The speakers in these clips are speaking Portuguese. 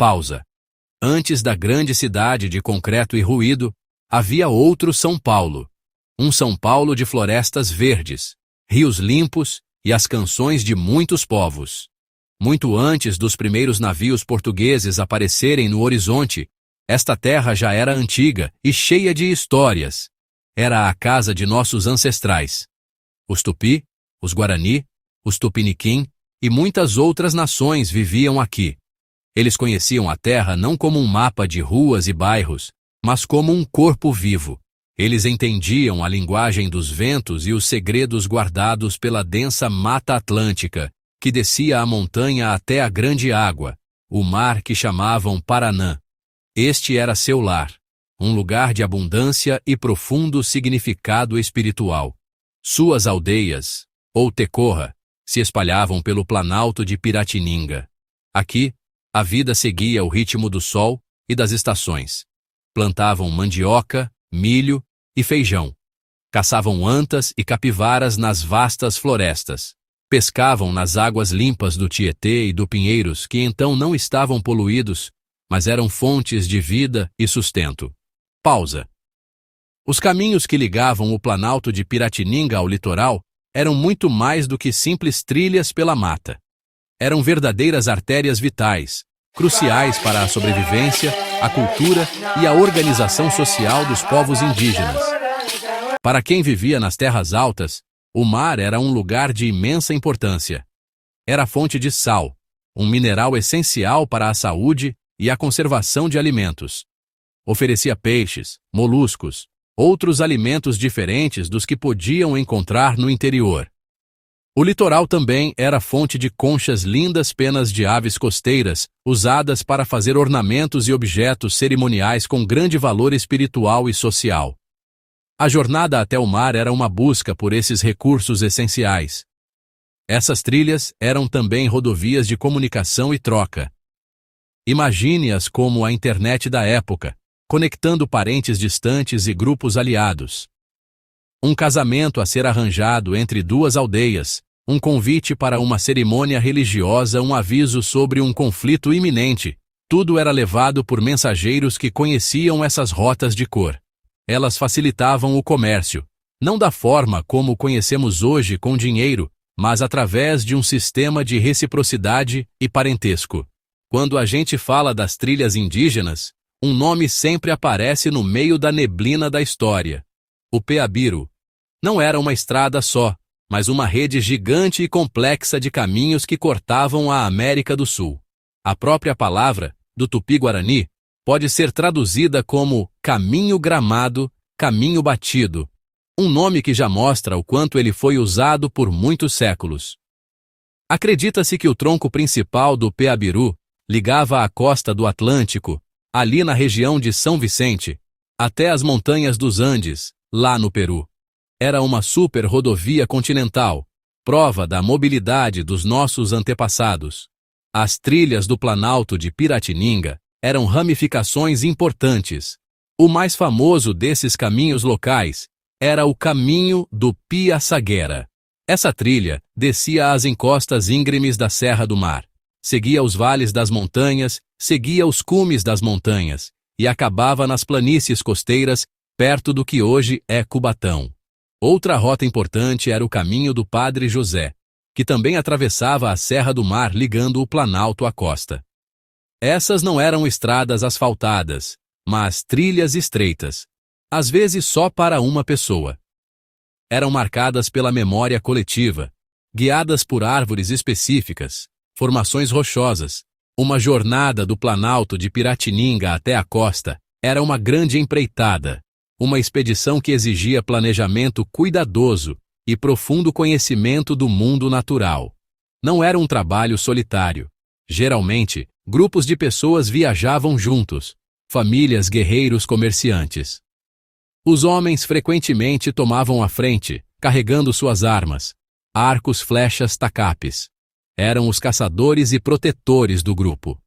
Pausa. Antes da grande cidade de concreto e ruído, havia outro São Paulo. Um São Paulo de florestas verdes, rios limpos e as canções de muitos povos. Muito antes dos primeiros navios portugueses aparecerem no horizonte, esta terra já era antiga e cheia de histórias. Era a casa de nossos ancestrais. Os Tupi, os Guarani, os Tupiniquim e muitas outras nações viviam aqui. Eles conheciam a terra não como um mapa de ruas e bairros, mas como um corpo vivo. Eles entendiam a linguagem dos ventos e os segredos guardados pela densa Mata Atlântica, que descia a montanha até a grande água, o mar que chamavam Paranã. Este era seu lar, um lugar de abundância e profundo significado espiritual. Suas aldeias, ou tecorra, se espalhavam pelo planalto de Piratininga. Aqui, a vida seguia o ritmo do sol e das estações. Plantavam mandioca, milho e feijão. Caçavam antas e capivaras nas vastas florestas. Pescavam nas águas limpas do Tietê e do Pinheiros, que então não estavam poluídos, mas eram fontes de vida e sustento. Pausa. Os caminhos que ligavam o planalto de Piratininga ao litoral eram muito mais do que simples trilhas pela mata. Eram verdadeiras artérias vitais, cruciais para a sobrevivência, a cultura e a organização social dos povos indígenas. Para quem vivia nas terras altas, o mar era um lugar de imensa importância. Era fonte de sal, um mineral essencial para a saúde e a conservação de alimentos. Oferecia peixes, moluscos, outros alimentos diferentes dos que podiam encontrar no interior. O litoral também era fonte de conchas lindas penas de aves costeiras, usadas para fazer ornamentos e objetos cerimoniais com grande valor espiritual e social. A jornada até o mar era uma busca por esses recursos essenciais. Essas trilhas eram também rodovias de comunicação e troca. Imagine-as como a internet da época, conectando parentes distantes e grupos aliados. Um casamento a ser arranjado entre duas aldeias, um convite para uma cerimônia religiosa, um aviso sobre um conflito iminente, tudo era levado por mensageiros que conheciam essas rotas de cor. Elas facilitavam o comércio, não da forma como conhecemos hoje com dinheiro, mas através de um sistema de reciprocidade e parentesco. Quando a gente fala das trilhas indígenas, um nome sempre aparece no meio da neblina da história: o Peabiru. Não era uma estrada só, mas uma rede gigante e complexa de caminhos que cortavam a América do Sul. A própria palavra, do Tupi-Guarani, pode ser traduzida como caminho gramado, caminho batido, um nome que já mostra o quanto ele foi usado por muitos séculos. Acredita-se que o tronco principal do Peabiru ligava a costa do Atlântico, ali na região de São Vicente, até as montanhas dos Andes, lá no Peru. Era uma super rodovia continental, prova da mobilidade dos nossos antepassados. As trilhas do Planalto de Piratininga eram ramificações importantes. O mais famoso desses caminhos locais era o Caminho do Piaçaguera. Essa trilha descia as encostas íngremes da Serra do Mar, seguia os vales das montanhas, seguia os cumes das montanhas e acabava nas planícies costeiras, perto do que hoje é Cubatão. Outra rota importante era o Caminho do Padre José, que também atravessava a Serra do Mar ligando o Planalto à costa. Essas não eram estradas asfaltadas, mas trilhas estreitas, às vezes só para uma pessoa. Eram marcadas pela memória coletiva, guiadas por árvores específicas, formações rochosas. Uma jornada do Planalto de Piratininga até a costa era uma grande empreitada, uma expedição que exigia planejamento cuidadoso e profundo conhecimento do mundo natural. Não era um trabalho solitário. Geralmente, grupos de pessoas viajavam juntos, famílias, guerreiros, comerciantes. Os homens frequentemente tomavam a frente, carregando suas armas, arcos, flechas, tacapes. Eram os caçadores e protetores do grupo.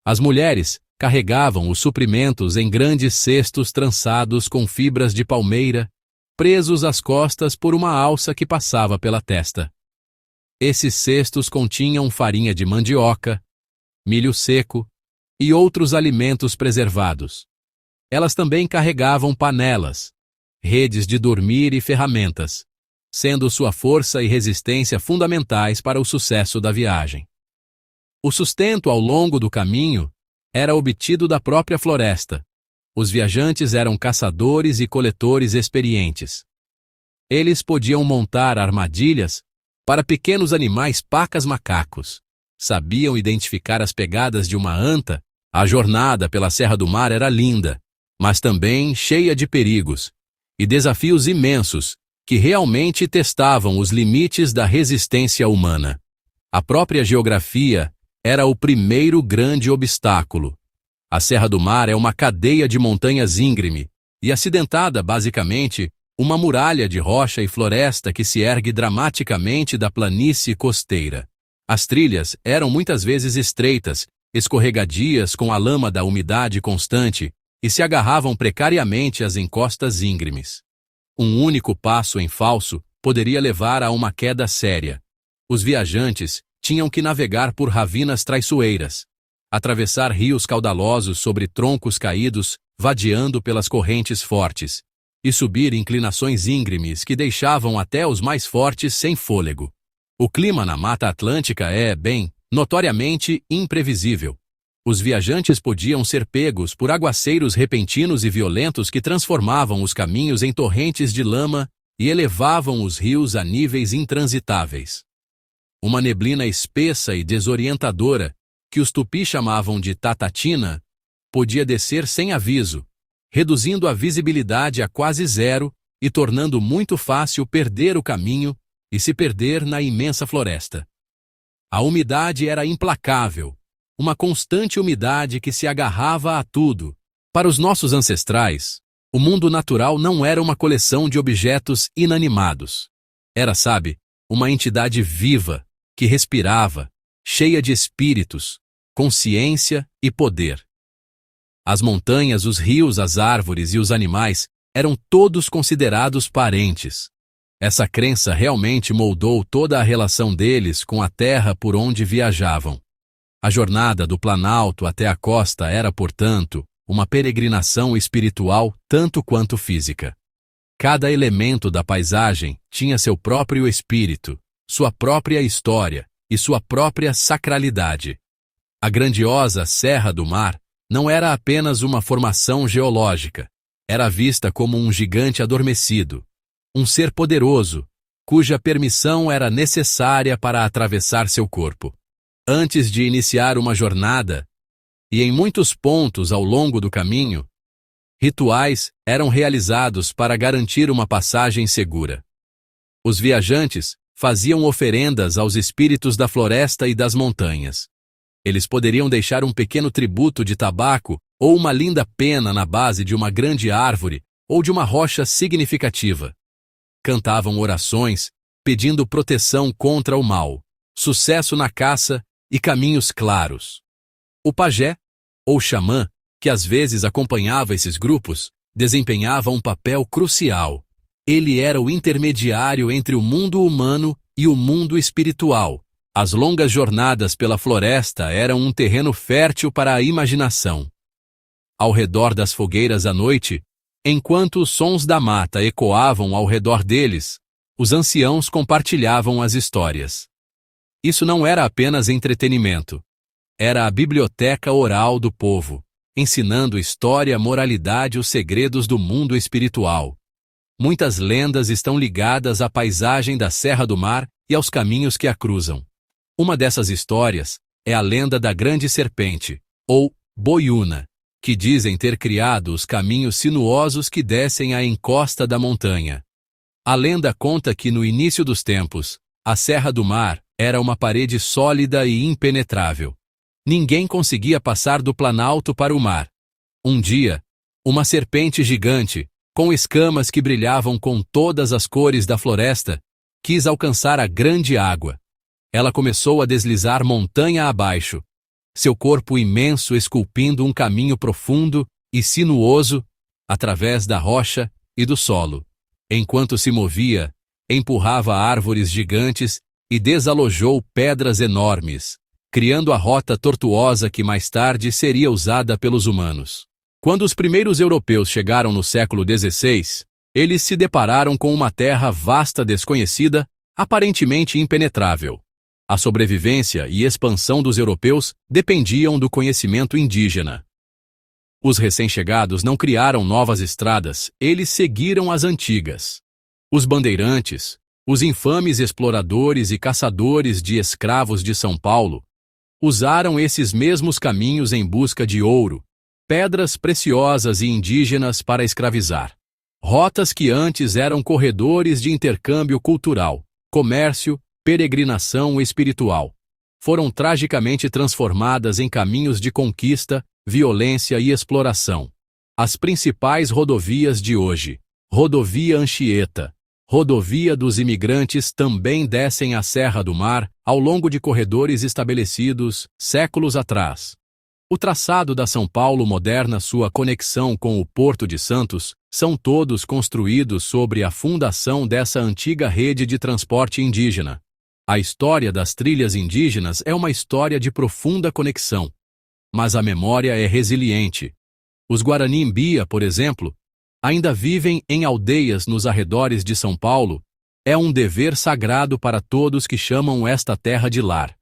As mulheres carregavam os suprimentos em grandes cestos trançados com fibras de palmeira, presos às costas por uma alça que passava pela testa. Esses cestos continham farinha de mandioca, milho seco e outros alimentos preservados. Elas também carregavam panelas, redes de dormir e ferramentas, sendo sua força e resistência fundamentais para o sucesso da viagem. O sustento ao longo do caminho era obtido da própria floresta. Os viajantes eram caçadores e coletores experientes. Eles podiam montar armadilhas para pequenos animais pacas-macacos. Sabiam identificar as pegadas de uma anta. A jornada pela Serra do Mar era linda, mas também cheia de perigos e desafios imensos que realmente testavam os limites da resistência humana. A própria geografia era o primeiro grande obstáculo. A Serra do Mar é uma cadeia de montanhas íngreme e acidentada, basicamente, uma muralha de rocha e floresta que se ergue dramaticamente da planície costeira. As trilhas eram muitas vezes estreitas, escorregadias com a lama da umidade constante e se agarravam precariamente às encostas íngremes. Um único passo em falso poderia levar a uma queda séria. Os viajantes tinham que navegar por ravinas traiçoeiras, atravessar rios caudalosos sobre troncos caídos, vadeando pelas correntes fortes, e subir inclinações íngremes que deixavam até os mais fortes sem fôlego. O clima na Mata Atlântica é, notoriamente imprevisível. Os viajantes podiam ser pegos por aguaceiros repentinos e violentos que transformavam os caminhos em torrentes de lama e elevavam os rios a níveis intransitáveis. Uma neblina espessa e desorientadora, que os tupis chamavam de tatatina, podia descer sem aviso, reduzindo a visibilidade a quase zero e tornando muito fácil perder o caminho e se perder na imensa floresta. A umidade era implacável, uma constante umidade que se agarrava a tudo. Para os nossos ancestrais, o mundo natural não era uma coleção de objetos inanimados. Era, uma entidade viva, que respirava, cheia de espíritos, consciência e poder. As montanhas, os rios, as árvores e os animais eram todos considerados parentes. Essa crença realmente moldou toda a relação deles com a terra por onde viajavam. A jornada do Planalto até a costa era, portanto, uma peregrinação espiritual tanto quanto física. Cada elemento da paisagem tinha seu próprio espírito, sua própria história e sua própria sacralidade. A grandiosa Serra do Mar não era apenas uma formação geológica, era vista como um gigante adormecido, um ser poderoso, cuja permissão era necessária para atravessar seu corpo. Antes de iniciar uma jornada, e em muitos pontos ao longo do caminho, rituais eram realizados para garantir uma passagem segura. Os viajantes faziam oferendas aos espíritos da floresta e das montanhas. Eles poderiam deixar um pequeno tributo de tabaco ou uma linda pena na base de uma grande árvore ou de uma rocha significativa. Cantavam orações, pedindo proteção contra o mal, sucesso na caça e caminhos claros. O pajé, ou xamã, que às vezes acompanhava esses grupos, desempenhava um papel crucial. Ele era o intermediário entre o mundo humano e o mundo espiritual. As longas jornadas pela floresta eram um terreno fértil para a imaginação. Ao redor das fogueiras à noite, enquanto os sons da mata ecoavam ao redor deles, os anciãos compartilhavam as histórias. Isso não era apenas entretenimento. Era a biblioteca oral do povo, ensinando história, moralidade e os segredos do mundo espiritual. Muitas lendas estão ligadas à paisagem da Serra do Mar e aos caminhos que a cruzam. Uma dessas histórias é a lenda da Grande Serpente, ou Boiúna, que dizem ter criado os caminhos sinuosos que descem à encosta da montanha. A lenda conta que no início dos tempos, a Serra do Mar era uma parede sólida e impenetrável. Ninguém conseguia passar do Planalto para o mar. Um dia, uma serpente gigante, com escamas que brilhavam com todas as cores da floresta, quis alcançar a grande água. Ela começou a deslizar montanha abaixo, seu corpo imenso esculpindo um caminho profundo e sinuoso através da rocha e do solo. Enquanto se movia, empurrava árvores gigantes e desalojou pedras enormes, criando a rota tortuosa que mais tarde seria usada pelos humanos. Quando os primeiros europeus chegaram no século XVI, eles se depararam com uma terra vasta desconhecida, aparentemente impenetrável. A sobrevivência e expansão dos europeus dependiam do conhecimento indígena. Os recém-chegados não criaram novas estradas, eles seguiram as antigas. Os bandeirantes, os infames exploradores e caçadores de escravos de São Paulo, usaram esses mesmos caminhos em busca de ouro, pedras preciosas e indígenas para escravizar. Rotas que antes eram corredores de intercâmbio cultural, comércio, peregrinação espiritual, foram tragicamente transformadas em caminhos de conquista, violência e exploração. As principais rodovias de hoje, Rodovia Anchieta, Rodovia dos Imigrantes, também descem a Serra do Mar ao longo de corredores estabelecidos séculos atrás. O traçado da São Paulo moderna, sua conexão com o Porto de Santos, são todos construídos sobre a fundação dessa antiga rede de transporte indígena. A história das trilhas indígenas é uma história de profunda conexão. Mas a memória é resiliente. Os Guarani-Mbia, por exemplo, ainda vivem em aldeias nos arredores de São Paulo. É um dever sagrado para todos que chamam esta terra de lar.